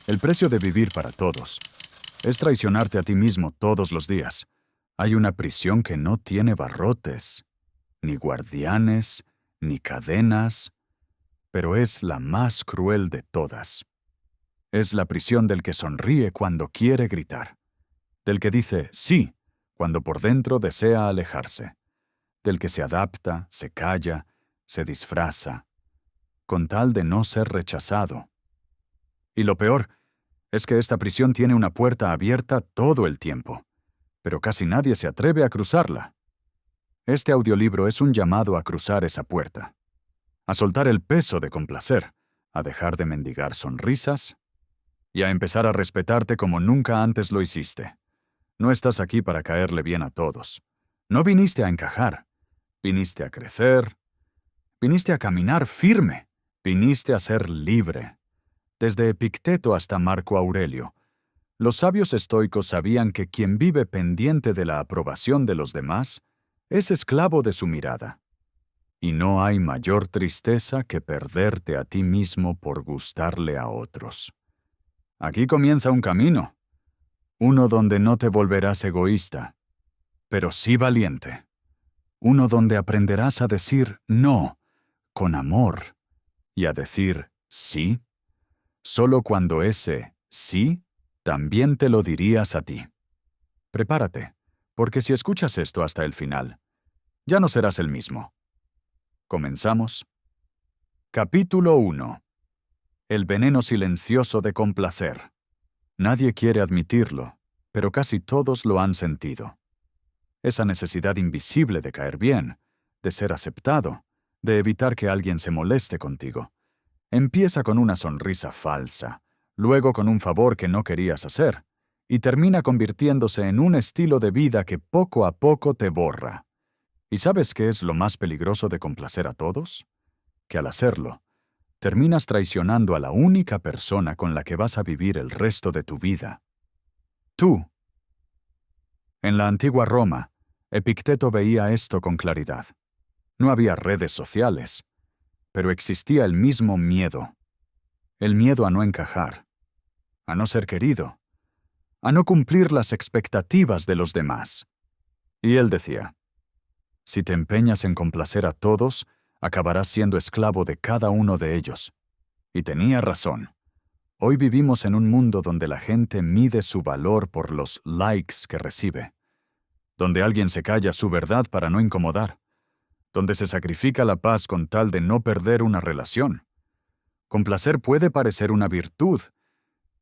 El precio de vivir para todos es traicionarte a ti mismo todos los días. Hay una prisión que no tiene barrotes, ni guardianes, ni cadenas, pero es la más cruel de todas. Es la prisión del que sonríe cuando quiere gritar, del que dice sí cuando por dentro desea alejarse, del que se adapta, se calla, se disfraza, con tal de no ser rechazado. Y lo peor es que esta prisión tiene una puerta abierta todo el tiempo, pero casi nadie se atreve a cruzarla. Este audiolibro es un llamado a cruzar esa puerta, a soltar el peso de complacer, a dejar de mendigar sonrisas y a empezar a respetarte como nunca antes lo hiciste. No estás aquí para caerle bien a todos. No viniste a encajar. Viniste a crecer. Viniste a caminar firme. Viniste a ser libre. Desde Epicteto hasta Marco Aurelio, los sabios estoicos sabían que quien vive pendiente de la aprobación de los demás es esclavo de su mirada. Y no hay mayor tristeza que perderte a ti mismo por gustarle a otros. Aquí comienza un camino, uno donde no te volverás egoísta, pero sí valiente. Uno donde aprenderás a decir no con amor y a decir sí solo cuando ese sí también te lo dirías a ti. Prepárate, porque si escuchas esto hasta el final, ya no serás el mismo. ¿Comenzamos? Capítulo 1. El veneno silencioso de complacer. Nadie quiere admitirlo, pero casi todos lo han sentido. Esa necesidad invisible de caer bien, de ser aceptado, de evitar que alguien se moleste contigo. Empieza con una sonrisa falsa, luego con un favor que no querías hacer, y termina convirtiéndose en un estilo de vida que poco a poco te borra. ¿Y sabes qué es lo más peligroso de complacer a todos? Que al hacerlo, terminas traicionando a la única persona con la que vas a vivir el resto de tu vida. Tú. En la antigua Roma, Epicteto veía esto con claridad. No había redes sociales, pero existía el mismo miedo. El miedo a no encajar, a no ser querido, a no cumplir las expectativas de los demás. Y él decía, si te empeñas en complacer a todos, acabarás siendo esclavo de cada uno de ellos. Y tenía razón. Hoy vivimos en un mundo donde la gente mide su valor por los likes que recibe, donde alguien se calla su verdad para no incomodar, donde se sacrifica la paz con tal de no perder una relación. Complacer puede parecer una virtud,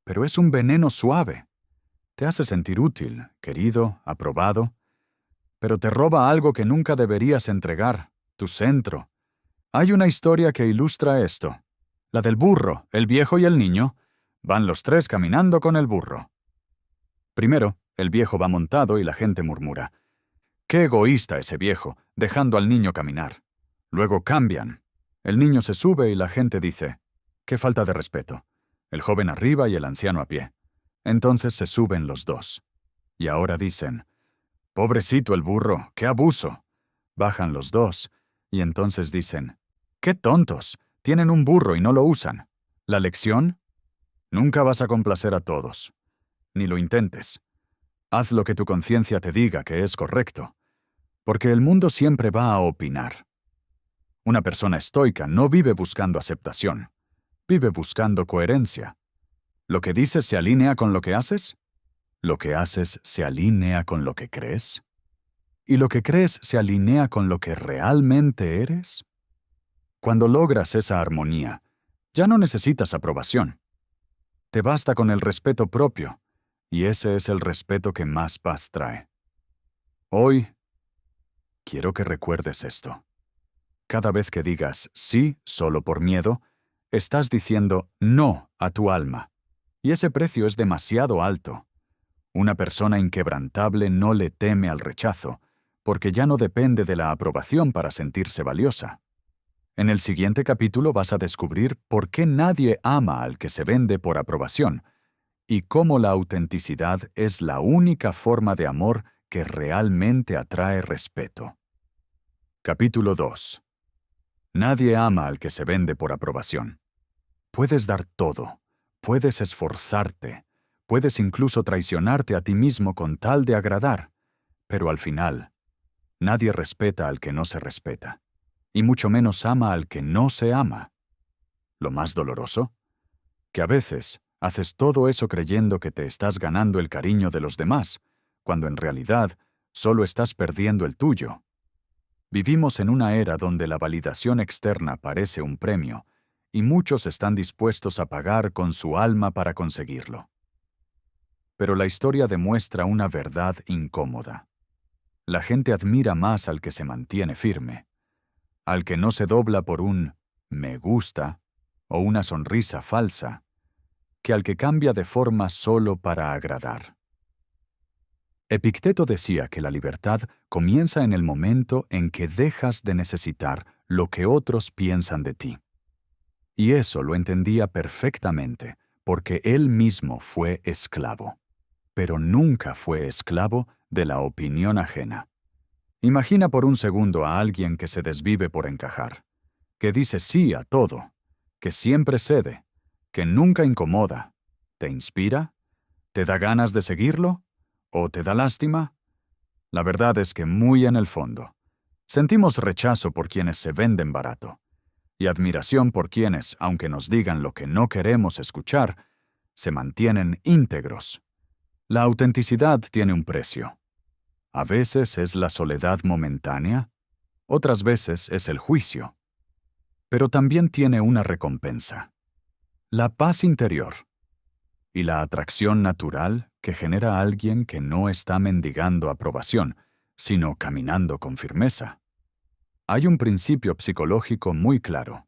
pero es un veneno suave. Te hace sentir útil, querido, aprobado, pero te roba algo que nunca deberías entregar, tu centro. Hay una historia que ilustra esto. La del burro, el viejo y el niño. Van los tres caminando con el burro. Primero, el viejo va montado y la gente murmura. ¡Qué egoísta ese viejo, dejando al niño caminar! Luego cambian. El niño se sube y la gente dice, ¡qué falta de respeto! El joven arriba y el anciano a pie. Entonces se suben los dos. Y ahora dicen, ¡pobrecito el burro, qué abuso! Bajan los dos, y entonces dicen, ¡qué tontos! Tienen un burro y no lo usan. ¿La lección? Nunca vas a complacer a todos. Ni lo intentes. Haz lo que tu conciencia te diga que es correcto, porque el mundo siempre va a opinar. Una persona estoica no vive buscando aceptación, vive buscando coherencia. ¿Lo que dices se alinea con lo que haces? ¿Lo que haces se alinea con lo que crees? ¿Y lo que crees se alinea con lo que realmente eres? Cuando logras esa armonía, ya no necesitas aprobación. Te basta con el respeto propio, y ese es el respeto que más paz trae. Hoy, quiero que recuerdes esto. Cada vez que digas sí solo por miedo, estás diciendo no a tu alma, y ese precio es demasiado alto. Una persona inquebrantable no le teme al rechazo, porque ya no depende de la aprobación para sentirse valiosa. En el siguiente capítulo vas a descubrir por qué nadie ama al que se vende por aprobación, y cómo la autenticidad es la única forma de amor que realmente atrae respeto. Capítulo 2. Nadie ama al que se vende por aprobación. Puedes dar todo, puedes esforzarte, puedes incluso traicionarte a ti mismo con tal de agradar, pero al final, nadie respeta al que no se respeta, y mucho menos ama al que no se ama. Lo más doloroso, que a veces haces todo eso creyendo que te estás ganando el cariño de los demás, cuando en realidad solo estás perdiendo el tuyo. Vivimos en una era donde la validación externa parece un premio, y muchos están dispuestos a pagar con su alma para conseguirlo. Pero la historia demuestra una verdad incómoda. La gente admira más al que se mantiene firme, al que no se dobla por un «me gusta» o una sonrisa falsa, que al que cambia de forma solo para agradar. Epicteto decía que la libertad comienza en el momento en que dejas de necesitar lo que otros piensan de ti. Y eso lo entendía perfectamente, porque él mismo fue esclavo. Pero nunca fue esclavo de la opinión ajena. Imagina por un segundo a alguien que se desvive por encajar, que dice sí a todo, que siempre cede, que nunca incomoda. ¿Te inspira? ¿Te da ganas de seguirlo? ¿O te da lástima? La verdad es que muy en el fondo, sentimos rechazo por quienes se venden barato, y admiración por quienes, aunque nos digan lo que no queremos escuchar, se mantienen íntegros. La autenticidad tiene un precio. A veces es la soledad momentánea, otras veces es el juicio. Pero también tiene una recompensa: la paz interior y la atracción natural que genera alguien que no está mendigando aprobación, sino caminando con firmeza. Hay un principio psicológico muy claro.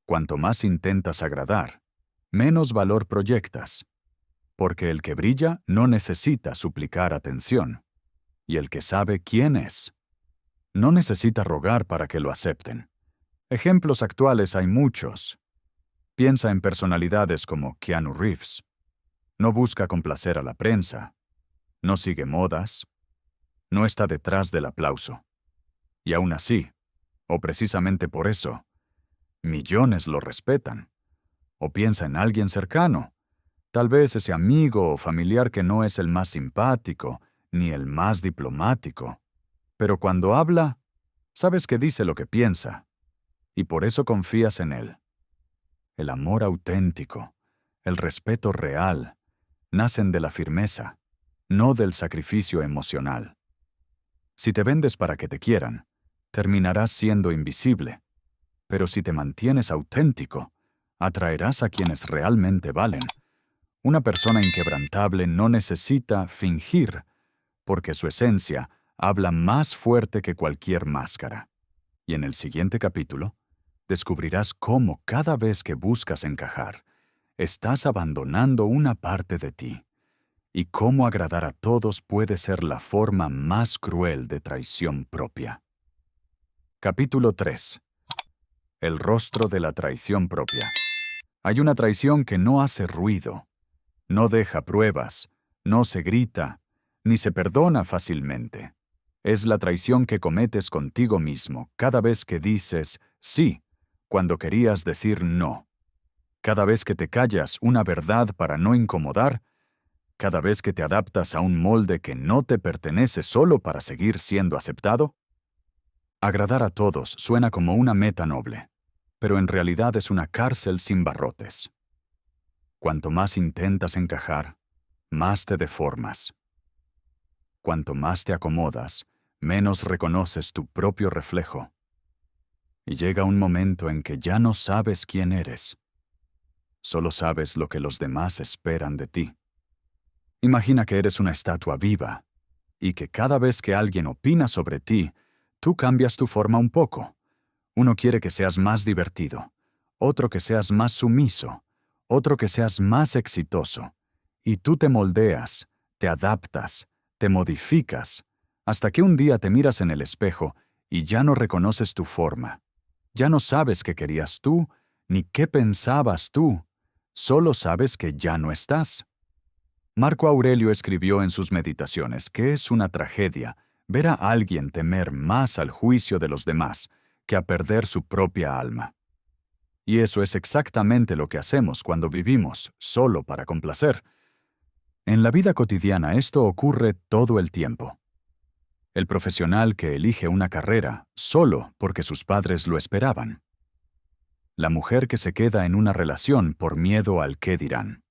Cuanto más intentas agradar, menos valor proyectas, porque el que brilla no necesita suplicar atención, y el que sabe quién es, no necesita rogar para que lo acepten. Ejemplos actuales hay muchos. Piensa en personalidades como Keanu Reeves. No busca complacer a la prensa, no sigue modas, no está detrás del aplauso. Y aún así, o precisamente por eso, millones lo respetan. O piensa en alguien cercano, tal vez ese amigo o familiar que no es el más simpático ni el más diplomático, pero cuando habla, sabes que dice lo que piensa, y por eso confías en él. El amor auténtico, el respeto real, nacen de la firmeza, no del sacrificio emocional. Si te vendes para que te quieran, terminarás siendo invisible, pero si te mantienes auténtico, atraerás a quienes realmente valen. Una persona inquebrantable no necesita fingir, porque su esencia habla más fuerte que cualquier máscara. Y en el siguiente capítulo, descubrirás cómo cada vez que buscas encajar, estás abandonando una parte de ti, y cómo agradar a todos puede ser la forma más cruel de traición propia. Capítulo 3. El rostro de la traición propia. Hay una traición que no hace ruido, no deja pruebas, no se grita, ni se perdona fácilmente. Es la traición que cometes contigo mismo cada vez que dices sí, cuando querías decir no. Cada vez que te callas una verdad para no incomodar, cada vez que te adaptas a un molde que no te pertenece solo para seguir siendo aceptado. Agradar a todos suena como una meta noble, pero en realidad es una cárcel sin barrotes. Cuanto más intentas encajar, más te deformas. Cuanto más te acomodas, menos reconoces tu propio reflejo. Y llega un momento en que ya no sabes quién eres. Solo sabes lo que los demás esperan de ti. Imagina que eres una estatua viva, y que cada vez que alguien opina sobre ti, tú cambias tu forma un poco. Uno quiere que seas más divertido, otro que seas más sumiso, otro que seas más exitoso. Y tú te moldeas, te adaptas, te modificas, hasta que un día te miras en el espejo y ya no reconoces tu forma. Ya no sabes qué querías tú, ni qué pensabas tú. Solo sabes que ya no estás. Marco Aurelio escribió en sus meditaciones que es una tragedia ver a alguien temer más al juicio de los demás que a perder su propia alma. Y eso es exactamente lo que hacemos cuando vivimos solo para complacer. En la vida cotidiana esto ocurre todo el tiempo. El profesional que elige una carrera solo porque sus padres lo esperaban. La mujer que se queda en una relación por miedo al qué dirán.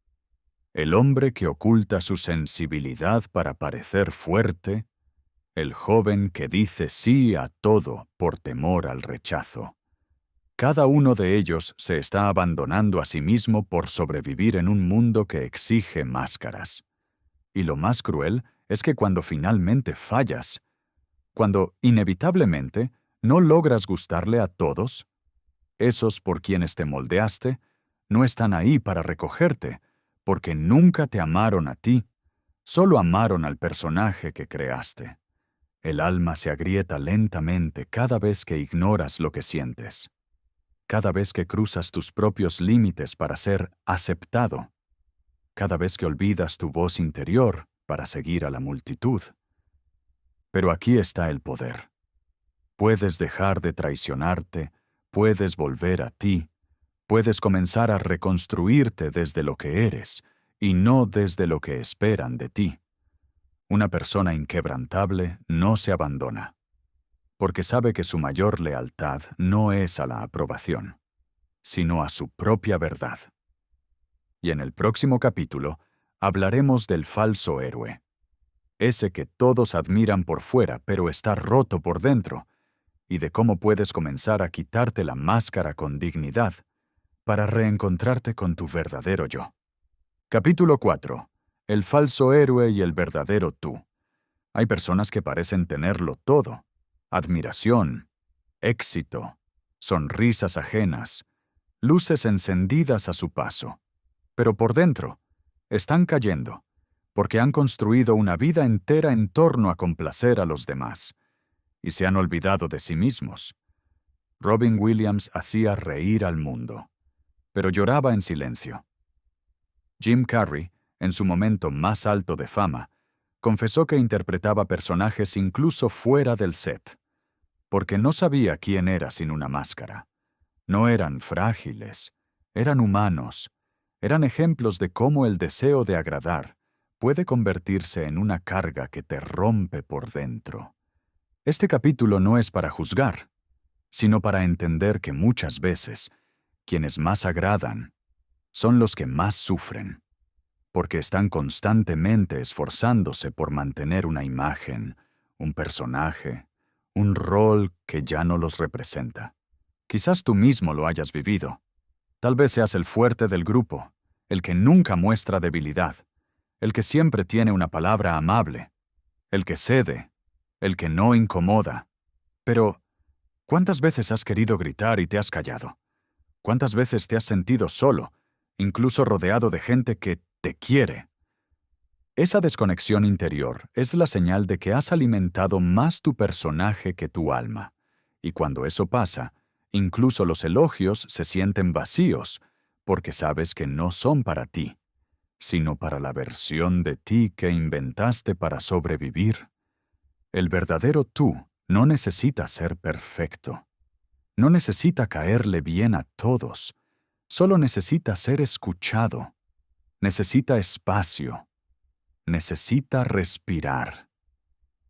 El hombre que oculta su sensibilidad para parecer fuerte. El joven que dice sí a todo por temor al rechazo. Cada uno de ellos se está abandonando a sí mismo por sobrevivir en un mundo que exige máscaras. Y lo más cruel es que cuando finalmente fallas, cuando inevitablemente no logras gustarle a todos, esos por quienes te moldeaste no están ahí para recogerte, porque nunca te amaron a ti, solo amaron al personaje que creaste. El alma se agrieta lentamente cada vez que ignoras lo que sientes, cada vez que cruzas tus propios límites para ser aceptado, cada vez que olvidas tu voz interior para seguir a la multitud. Pero aquí está el poder. Puedes dejar de traicionarte, puedes volver a ti, puedes comenzar a reconstruirte desde lo que eres y no desde lo que esperan de ti. Una persona inquebrantable no se abandona, porque sabe que su mayor lealtad no es a la aprobación, sino a su propia verdad. Y en el próximo capítulo hablaremos del falso héroe, ese que todos admiran por fuera pero está roto por dentro, y de cómo puedes comenzar a quitarte la máscara con dignidad para reencontrarte con tu verdadero yo. Capítulo 4. El falso héroe y el verdadero tú. Hay personas que parecen tenerlo todo: admiración, éxito, sonrisas ajenas, luces encendidas a su paso. Pero por dentro, están cayendo, porque han construido una vida entera en torno a complacer a los demás, y se han olvidado de sí mismos. Robin Williams hacía reír al mundo, pero lloraba en silencio. Jim Carrey, en su momento más alto de fama, confesó que interpretaba personajes incluso fuera del set, porque no sabía quién era sin una máscara. No eran frágiles, eran humanos, eran ejemplos de cómo el deseo de agradar puede convertirse en una carga que te rompe por dentro. Este capítulo no es para juzgar, sino para entender que muchas veces quienes más agradan son los que más sufren, porque están constantemente esforzándose por mantener una imagen, un personaje, un rol que ya no los representa. Quizás tú mismo lo hayas vivido. Tal vez seas el fuerte del grupo, el que nunca muestra debilidad, el que siempre tiene una palabra amable, el que cede, el que no incomoda. Pero, ¿cuántas veces has querido gritar y te has callado? ¿Cuántas veces te has sentido solo, incluso rodeado de gente que te quiere? Esa desconexión interior es la señal de que has alimentado más tu personaje que tu alma. Y cuando eso pasa, incluso los elogios se sienten vacíos, porque sabes que no son para ti, sino para la versión de ti que inventaste para sobrevivir. El verdadero tú no necesita ser perfecto. No necesita caerle bien a todos. Solo necesita ser escuchado. Necesita espacio. Necesita respirar.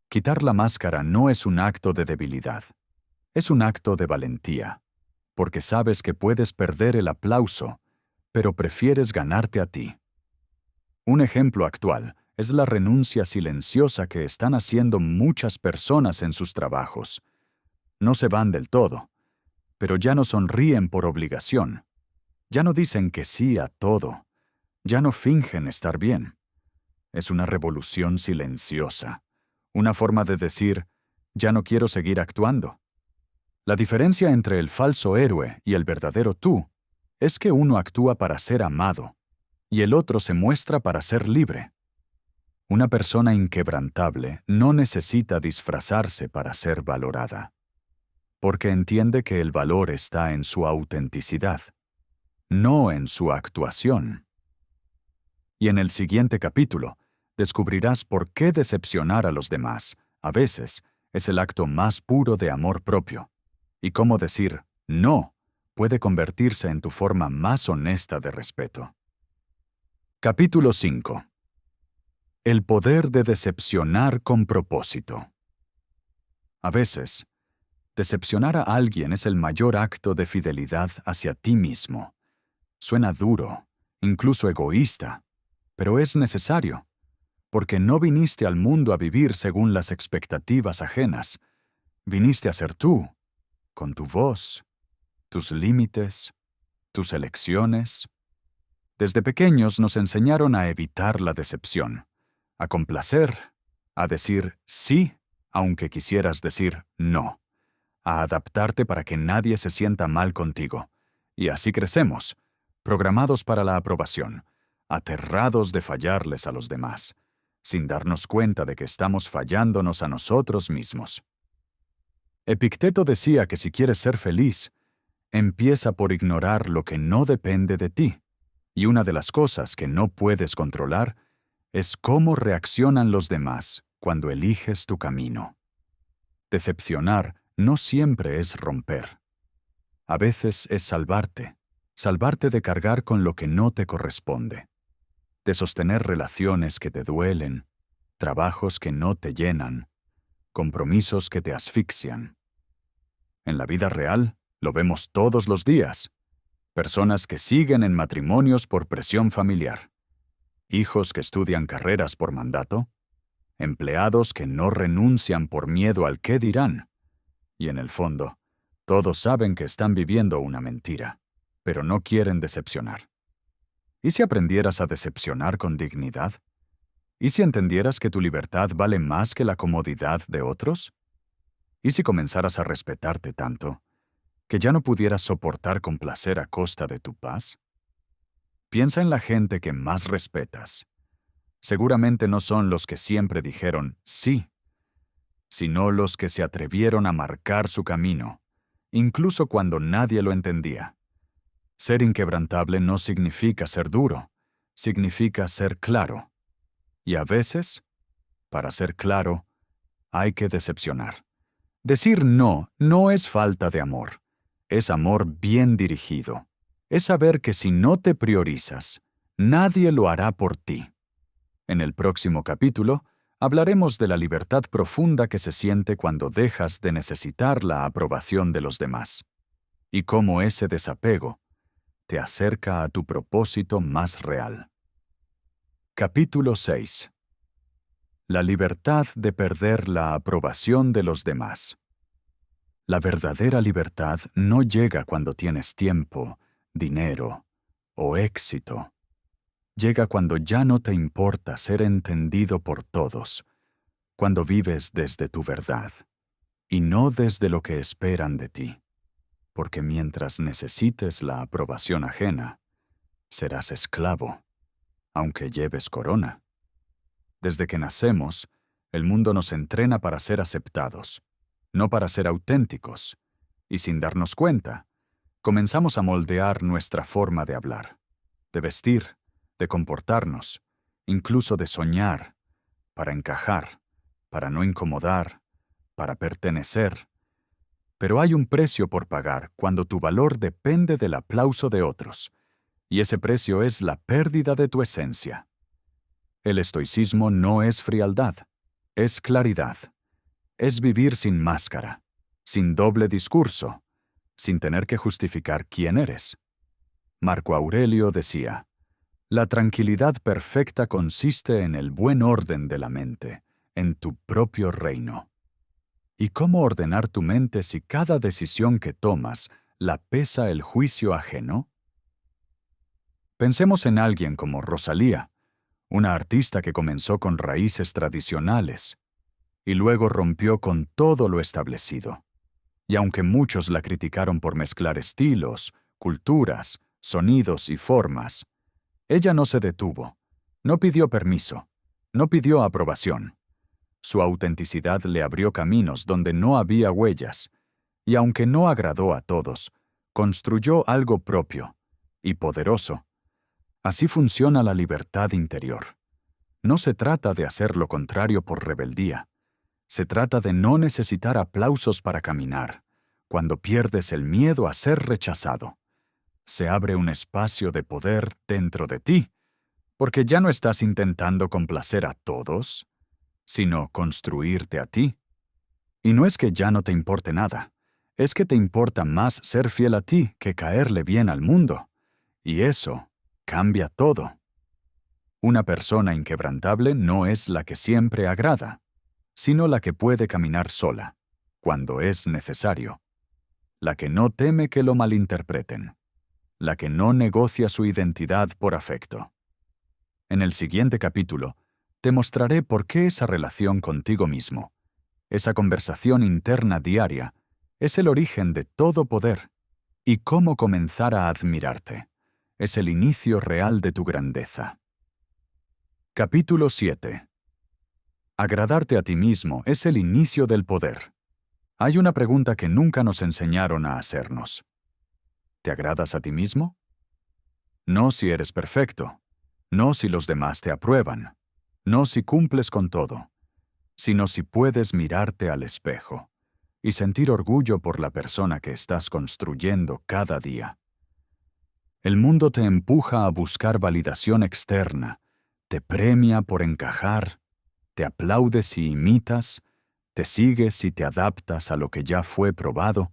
Quitar la máscara no es un acto de debilidad. Es un acto de valentía, porque sabes que puedes perder el aplauso, pero prefieres ganarte a ti. Un ejemplo actual es la renuncia silenciosa que están haciendo muchas personas en sus trabajos. No se van del todo, pero ya no sonríen por obligación. Ya no dicen que sí a todo. Ya no fingen estar bien. Es una revolución silenciosa, una forma de decir, ya no quiero seguir actuando. La diferencia entre el falso héroe y el verdadero tú es que uno actúa para ser amado y el otro se muestra para ser libre. Una persona inquebrantable no necesita disfrazarse para ser valorada, porque entiende que el valor está en su autenticidad, no en su actuación. Y en el siguiente capítulo, descubrirás por qué decepcionar a los demás, a veces, es el acto más puro de amor propio, y cómo decir no puede convertirse en tu forma más honesta de respeto. Capítulo 5. El poder de decepcionar con propósito. A veces, decepcionar a alguien es el mayor acto de fidelidad hacia ti mismo. Suena duro, incluso egoísta, pero es necesario, porque no viniste al mundo a vivir según las expectativas ajenas. Viniste a ser tú, con tu voz, tus límites, tus elecciones. Desde pequeños nos enseñaron a evitar la decepción, a complacer, a decir sí, aunque quisieras decir no, a adaptarte para que nadie se sienta mal contigo. Y así crecemos, programados para la aprobación, aterrados de fallarles a los demás, sin darnos cuenta de que estamos fallándonos a nosotros mismos. Epicteto decía que si quieres ser feliz, empieza por ignorar lo que no depende de ti, y una de las cosas que no puedes controlar es cómo reaccionan los demás cuando eliges tu camino. Decepcionar no siempre es romper. A veces es salvarte de cargar con lo que no te corresponde, de sostener relaciones que te duelen, trabajos que no te llenan, compromisos que te asfixian. En la vida real, lo vemos todos los días. Personas que siguen en matrimonios por presión familiar, hijos que estudian carreras por mandato, empleados que no renuncian por miedo al qué dirán. Y en el fondo, todos saben que están viviendo una mentira, pero no quieren decepcionar. ¿Y si aprendieras a decepcionar con dignidad? ¿Y si entendieras que tu libertad vale más que la comodidad de otros? ¿Y si comenzaras a respetarte tanto que ya no pudieras soportar complacer a costa de tu paz? Piensa en la gente que más respetas. Seguramente no son los que siempre dijeron sí, sino los que se atrevieron a marcar su camino, incluso cuando nadie lo entendía. Ser inquebrantable no significa ser duro, significa ser claro. Y a veces, para ser claro, hay que decepcionar. Decir no es falta de amor, es amor bien dirigido. Es saber que si no te priorizas, nadie lo hará por ti. En el próximo capítulo, hablaremos de la libertad profunda que se siente cuando dejas de necesitar la aprobación de los demás, y cómo ese desapego te acerca a tu propósito más real. Capítulo 6. La libertad de perder la aprobación de los demás. La verdadera libertad no llega cuando tienes tiempo, dinero o éxito. Llega cuando ya no te importa ser entendido por todos, cuando vives desde tu verdad, y no desde lo que esperan de ti, porque mientras necesites la aprobación ajena, serás esclavo, aunque lleves corona. Desde que nacemos, el mundo nos entrena para ser aceptados, no para ser auténticos, y sin darnos cuenta, comenzamos a moldear nuestra forma de hablar, de vestir, de comportarnos, incluso de soñar, para encajar, para no incomodar, para pertenecer. Pero hay un precio por pagar cuando tu valor depende del aplauso de otros, y ese precio es la pérdida de tu esencia. El estoicismo no es frialdad, es claridad. Es vivir sin máscara, sin doble discurso, sin tener que justificar quién eres. Marco Aurelio decía: la tranquilidad perfecta consiste en el buen orden de la mente, en tu propio reino. ¿Y cómo ordenar tu mente si cada decisión que tomas la pesa el juicio ajeno? Pensemos en alguien como Rosalía, una artista que comenzó con raíces tradicionales y luego rompió con todo lo establecido. Y aunque muchos la criticaron por mezclar estilos, culturas, sonidos y formas, ella no se detuvo, no pidió permiso, no pidió aprobación. Su autenticidad le abrió caminos donde no había huellas, y aunque no agradó a todos, construyó algo propio y poderoso. Así funciona la libertad interior. No se trata de hacer lo contrario por rebeldía. Se trata de no necesitar aplausos para caminar, cuando pierdes el miedo a ser rechazado. Se abre un espacio de poder dentro de ti, porque ya no estás intentando complacer a todos, sino construirte a ti. Y no es que ya no te importe nada, es que te importa más ser fiel a ti que caerle bien al mundo. Y eso cambia todo. Una persona inquebrantable no es la que siempre agrada, sino la que puede caminar sola, cuando es necesario. La que no teme que lo malinterpreten. La que no negocia su identidad por afecto. En el siguiente capítulo, te mostraré por qué esa relación contigo mismo, esa conversación interna diaria, es el origen de todo poder, y cómo comenzar a admirarte. Es el inicio real de tu grandeza. Capítulo 7. Agradarte a ti mismo es el inicio del poder. Hay una pregunta que nunca nos enseñaron a hacernos. ¿Te agradas a ti mismo? No si eres perfecto, no si los demás te aprueban, no si cumples con todo, sino si puedes mirarte al espejo y sentir orgullo por la persona que estás construyendo cada día. El mundo te empuja a buscar validación externa, te premia por encajar, te aplaude si imitas, te sigue si te adaptas a lo que ya fue probado,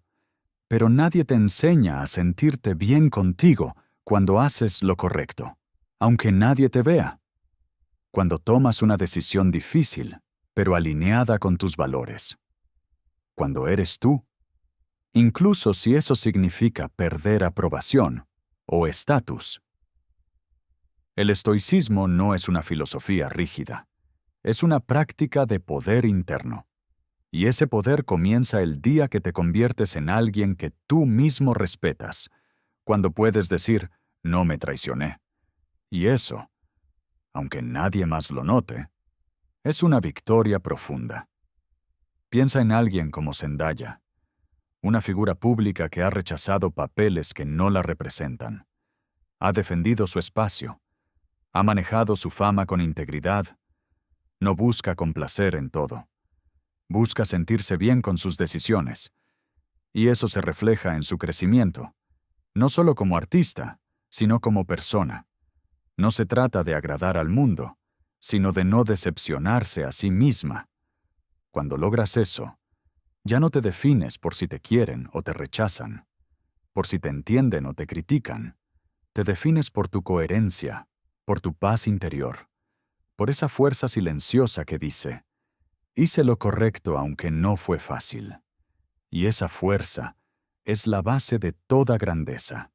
pero nadie te enseña a sentirte bien contigo cuando haces lo correcto, aunque nadie te vea. Cuando tomas una decisión difícil, pero alineada con tus valores. Cuando eres tú, incluso si eso significa perder aprobación o estatus. El estoicismo no es una filosofía rígida, es una práctica de poder interno. Y ese poder comienza el día que te conviertes en alguien que tú mismo respetas, cuando puedes decir, no me traicioné. Y eso, aunque nadie más lo note, es una victoria profunda. Piensa en alguien como Zendaya, una figura pública que ha rechazado papeles que no la representan. Ha defendido su espacio, ha manejado su fama con integridad, no busca complacer en todo. Busca sentirse bien con sus decisiones, y eso se refleja en su crecimiento, no solo como artista, sino como persona. No se trata de agradar al mundo, sino de no decepcionarse a sí misma. Cuando logras eso, ya no te defines por si te quieren o te rechazan, por si te entienden o te critican. Te defines por tu coherencia, por tu paz interior, por esa fuerza silenciosa que dice, hice lo correcto aunque no fue fácil. Y esa fuerza es la base de toda grandeza.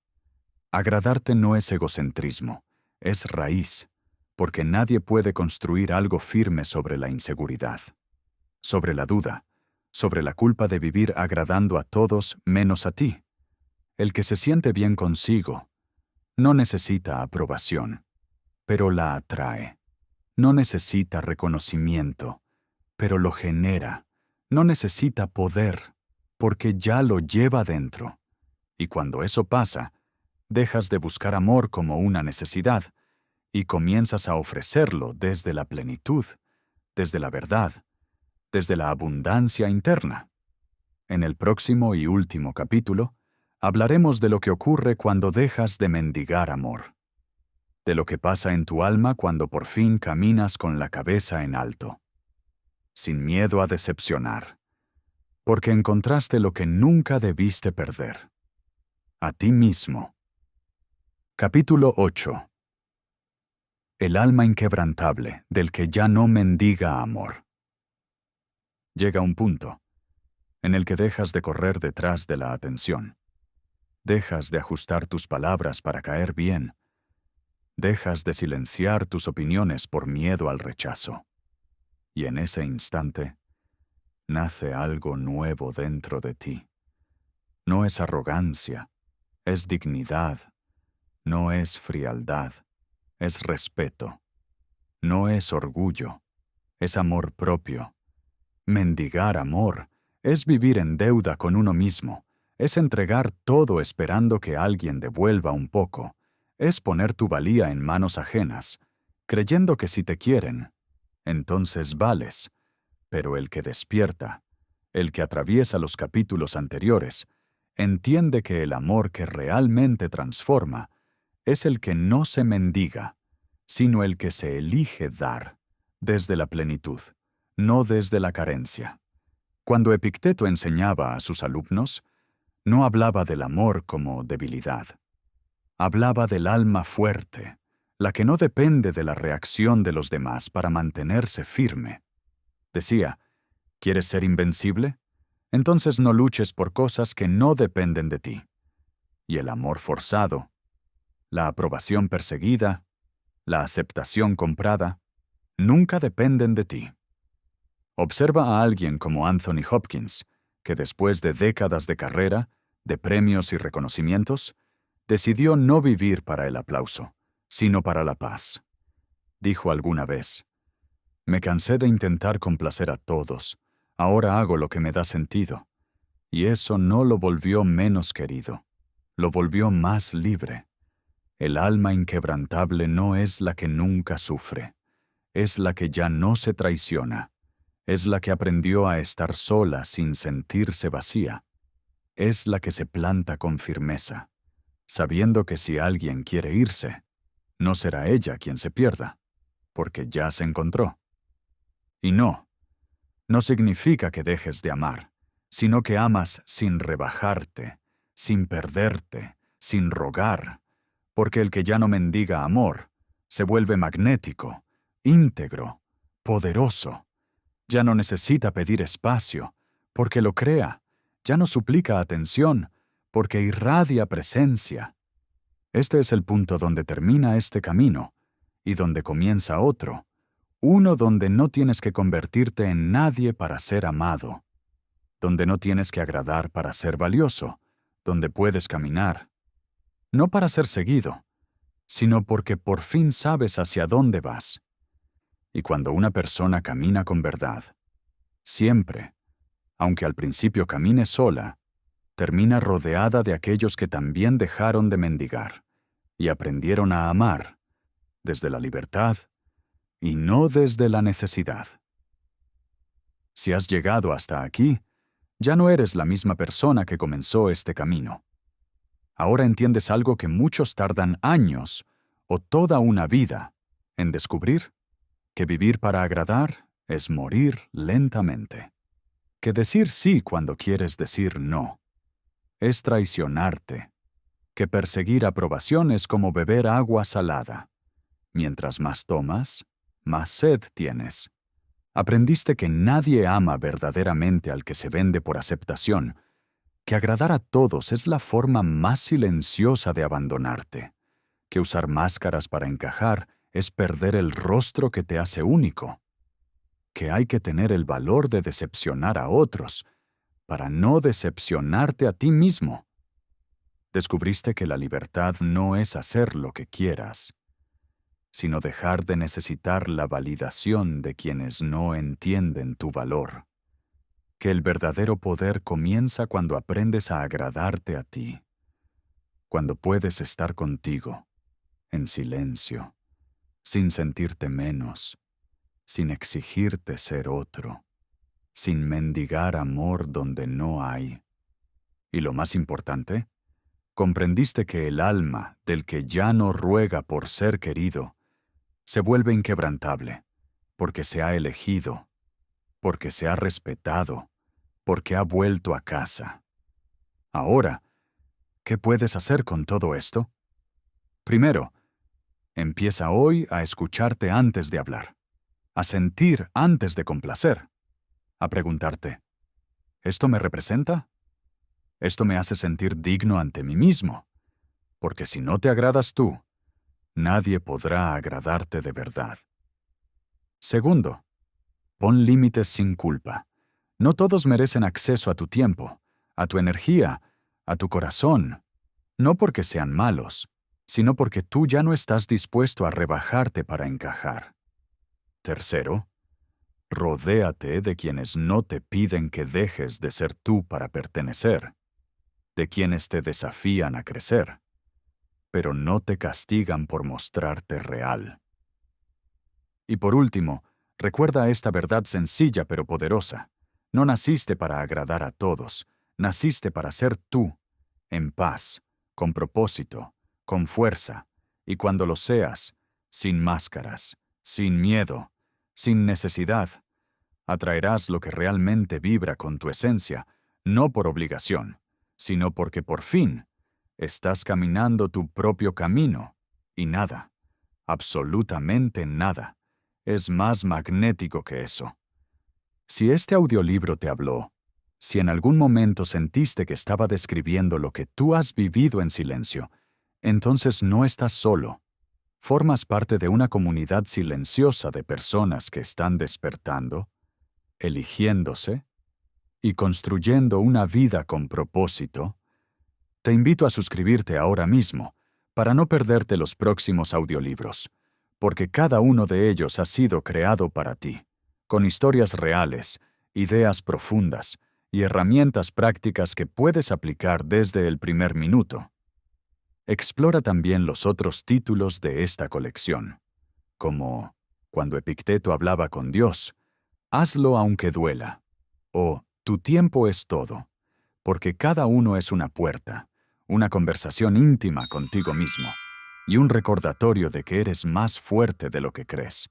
Agradarte no es egocentrismo, es raíz, porque nadie puede construir algo firme sobre la inseguridad, sobre la duda, sobre la culpa de vivir agradando a todos menos a ti. El que se siente bien consigo no necesita aprobación, pero la atrae. No necesita reconocimiento, pero lo genera. No necesita poder, porque ya lo lleva dentro. Y cuando eso pasa, dejas de buscar amor como una necesidad y comienzas a ofrecerlo desde la plenitud, desde la verdad, desde la abundancia interna. En el próximo y último capítulo, hablaremos de lo que ocurre cuando dejas de mendigar amor, de lo que pasa en tu alma cuando por fin caminas con la cabeza en alto, sin miedo a decepcionar, porque encontraste lo que nunca debiste perder, a ti mismo. Capítulo 8. El alma inquebrantable del que ya no mendiga amor. Llega un punto en el que dejas de correr detrás de la atención. Dejas de ajustar tus palabras para caer bien. Dejas de silenciar tus opiniones por miedo al rechazo. Y en ese instante, nace algo nuevo dentro de ti. No es arrogancia, es dignidad. No es frialdad, es respeto. No es orgullo, es amor propio. Mendigar amor es vivir en deuda con uno mismo, es entregar todo esperando que alguien devuelva un poco, es poner tu valía en manos ajenas, creyendo que si te quieren, entonces vales. Pero el que despierta, el que atraviesa los capítulos anteriores, entiende que el amor que realmente transforma es el que no se mendiga, sino el que se elige dar, desde la plenitud, no desde la carencia. Cuando Epicteto enseñaba a sus alumnos, no hablaba del amor como debilidad. Hablaba del alma fuerte, la que no depende de la reacción de los demás para mantenerse firme. Decía, ¿quieres ser invencible? Entonces no luches por cosas que no dependen de ti. Y el amor forzado, la aprobación perseguida, la aceptación comprada, nunca dependen de ti. Observa a alguien como Anthony Hopkins, que después de décadas de carrera, de premios y reconocimientos, decidió no vivir para el aplauso, sino para la paz. Dijo alguna vez, «Me cansé de intentar complacer a todos, ahora hago lo que me da sentido». Y eso no lo volvió menos querido, lo volvió más libre. El alma inquebrantable no es la que nunca sufre, es la que ya no se traiciona, es la que aprendió a estar sola sin sentirse vacía, es la que se planta con firmeza, sabiendo que si alguien quiere irse, no será ella quien se pierda, porque ya se encontró. Y no significa que dejes de amar, sino que amas sin rebajarte, sin perderte, sin rogar, porque el que ya no mendiga amor, se vuelve magnético, íntegro, poderoso. Ya no necesita pedir espacio, porque lo crea, ya no suplica atención, porque irradia presencia. Este es el punto donde termina este camino, y donde comienza otro, uno donde no tienes que convertirte en nadie para ser amado, donde no tienes que agradar para ser valioso, donde puedes caminar, no para ser seguido, sino porque por fin sabes hacia dónde vas. Y cuando una persona camina con verdad, siempre, aunque al principio camine sola, termina rodeada de aquellos que también dejaron de mendigar y aprendieron a amar desde la libertad y no desde la necesidad. Si has llegado hasta aquí, ya no eres la misma persona que comenzó este camino. Ahora entiendes algo que muchos tardan años o toda una vida en descubrir, que vivir para agradar es morir lentamente, que decir sí cuando quieres decir no es traicionarte, que perseguir aprobación es como beber agua salada. Mientras más tomas, más sed tienes. Aprendiste que nadie ama verdaderamente al que se vende por aceptación, que agradar a todos es la forma más silenciosa de abandonarte, que usar máscaras para encajar es perder el rostro que te hace único, que hay que tener el valor de decepcionar a otros para no decepcionarte a ti mismo. Descubriste que la libertad no es hacer lo que quieras, sino dejar de necesitar la validación de quienes no entienden tu valor. Que el verdadero poder comienza cuando aprendes a agradarte a ti, cuando puedes estar contigo, en silencio, sin sentirte menos, sin exigirte ser otro, sin mendigar amor donde no hay. Y lo más importante, comprendiste que el alma del que ya no ruega por ser querido se vuelve inquebrantable, porque se ha elegido, porque se ha respetado, porque ha vuelto a casa. Ahora, ¿qué puedes hacer con todo esto? Primero, empieza hoy a escucharte antes de hablar, a sentir antes de complacer, a preguntarte, ¿esto me representa? Esto me hace sentir digno ante mí mismo, porque si no te agradas tú, nadie podrá agradarte de verdad. Segundo, pon límites sin culpa. No todos merecen acceso a tu tiempo, a tu energía, a tu corazón, no porque sean malos, sino porque tú ya no estás dispuesto a rebajarte para encajar. Tercero, rodéate de quienes no te piden que dejes de ser tú para pertenecer, de quienes te desafían a crecer, pero no te castigan por mostrarte real. Y por último, recuerda esta verdad sencilla pero poderosa. No naciste para agradar a todos, naciste para ser tú, en paz, con propósito, con fuerza, y cuando lo seas, sin máscaras, sin miedo, sin necesidad, atraerás lo que realmente vibra con tu esencia, no por obligación, sino porque por fin estás caminando tu propio camino, y nada, absolutamente nada, es más magnético que eso. Si este audiolibro te habló, si en algún momento sentiste que estaba describiendo lo que tú has vivido en silencio, entonces no estás solo. Formas parte de una comunidad silenciosa de personas que están despertando, eligiéndose y construyendo una vida con propósito. Te invito a suscribirte ahora mismo para no perderte los próximos audiolibros, porque cada uno de ellos ha sido creado para ti, con historias reales, ideas profundas y herramientas prácticas que puedes aplicar desde el primer minuto. Explora también los otros títulos de esta colección, como Cuando Epicteto hablaba con Dios, Hazlo aunque duela, o Tu tiempo es todo, porque cada uno es una puerta, una conversación íntima contigo mismo y un recordatorio de que eres más fuerte de lo que crees.